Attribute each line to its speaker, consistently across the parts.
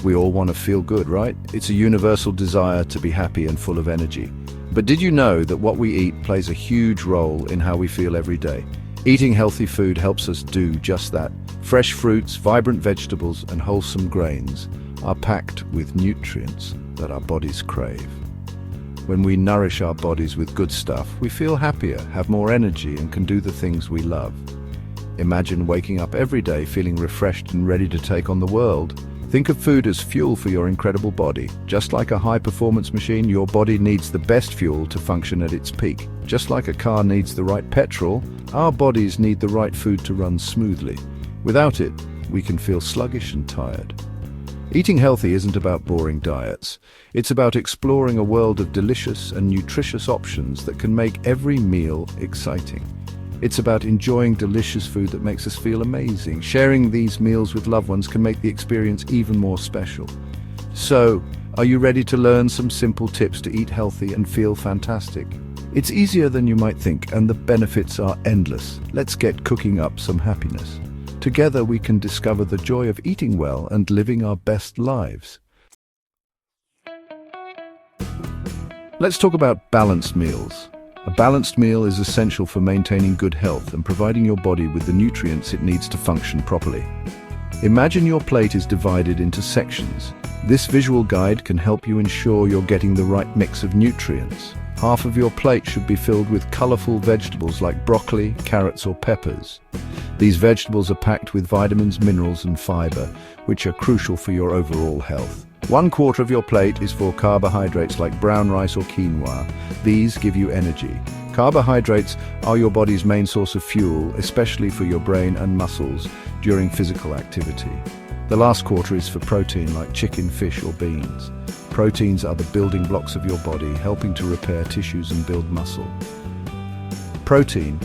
Speaker 1: We all want to feel good, right? It's a universal desire to be happy and full of energy. But did you know that what we eat plays a huge role in how we feel every day? Eating healthy food helps us do just that. Fresh fruits, vibrant vegetables, and wholesome grains are packed with nutrients that our bodies crave. When we nourish our bodies with good stuff, we feel happier, have more energy, and can do the things we love. Imagine waking up every day feeling refreshed and ready to take on the world. Think of food as fuel for your incredible body. Just like a high-performance machine, your body needs the best fuel to function at its peak. Just like a car needs the right petrol, our bodies need the right food to run smoothly. Without it, we can feel sluggish and tired. Eating healthy isn't about boring diets. It's about exploring a world of delicious and nutritious options that can make every meal exciting. It's about enjoying delicious food that makes us feel amazing. Sharing these meals with loved ones can make the experience even more special. So, are you ready to learn some simple tips to eat healthy and feel fantastic? It's easier than you might think, and the benefits are endless. Let's get cooking up some happiness. Together we can discover the joy of eating well and living our best lives. Let's talk about balanced meals. A balanced meal is essential for maintaining good health and providing your body with the nutrients it needs to function properly. Imagine your plate is divided into sections. This visual guide can help you ensure you're getting the right mix of nutrients. Half of your plate should be filled with colorful vegetables like broccoli, carrots, or peppers. These vegetables are packed with vitamins, minerals, and fiber, which are crucial for your overall health. 1/4 of your plate is for carbohydrates like brown rice or quinoa. These give you energy. Carbohydrates are your body's main source of fuel, especially for your brain and muscles during physical activity. The last quarter is for protein like chicken, fish, or beans. Proteins are the building blocks of your body, helping to repair tissues and build muscle. Protein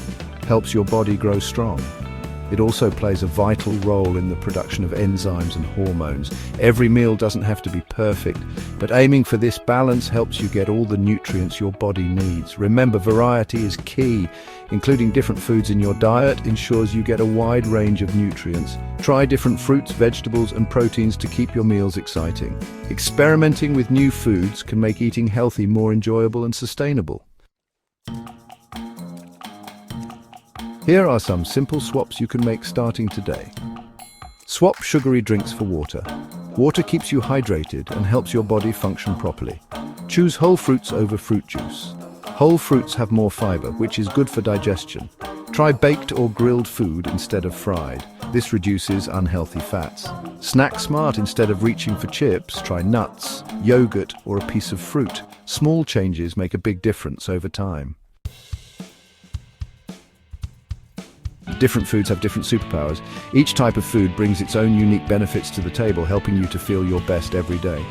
Speaker 1: helps your body grow strong. It also plays a vital role in the production of enzymes and hormones. Every meal doesn't have to be perfect, but aiming for this balance helps you get all the nutrients your body needs. Remember, variety is key. Including different foods in your diet ensures you get a wide range of nutrients. Try different fruits, vegetables, and proteins to keep your meals exciting. Experimenting with new foods can make eating healthy more enjoyable and sustainable. Here are some simple swaps you can make starting today. Swap sugary drinks for water. Water keeps you hydrated and helps your body function properly. Choose whole fruits over fruit juice. Whole fruits have more fiber, which is good for digestion. Try baked or grilled food instead of fried. This reduces unhealthy fats. Snack smart. Instead of reaching for chips, try nuts, yogurt, or a piece of fruit. Small changes make a big difference over time. Different foods have different superpowers. Each type of food brings its own unique benefits to the table, helping you to feel your best every day.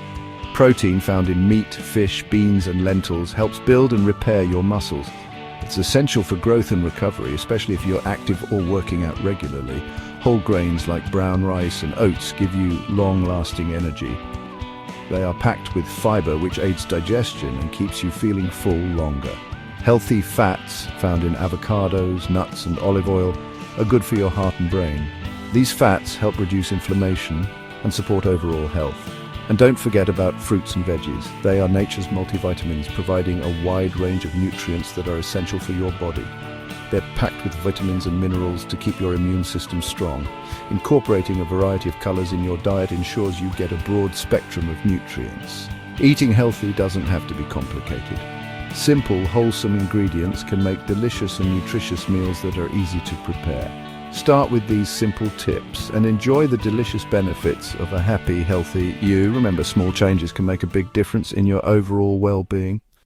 Speaker 1: Protein found in meat, fish, beans, and lentils helps build and repair your muscles. It's essential for growth and recovery, especially if you're active or working out regularly. Whole grains like brown rice and oats give you long-lasting energy. They are packed with fiber, which aids digestion and keeps you feeling full longer. Healthy fats found in avocados, nuts, and olive oil are good for your heart and brain. These fats help reduce inflammation and support overall health. And don't forget about fruits and veggies. They are nature's multivitamins, providing a wide range of nutrients that are essential for your body. They're packed with vitamins and minerals to keep your immune system strong. Incorporating a variety of colors in your diet ensures you get a broad spectrum of nutrients. Eating healthy doesn't have to be complicated. Simple, wholesome ingredients can make delicious and nutritious meals that are easy to prepare. Start with these simple tips and enjoy the delicious benefits of a happy, healthy you. Remember, small changes can make a big difference in your overall well-being.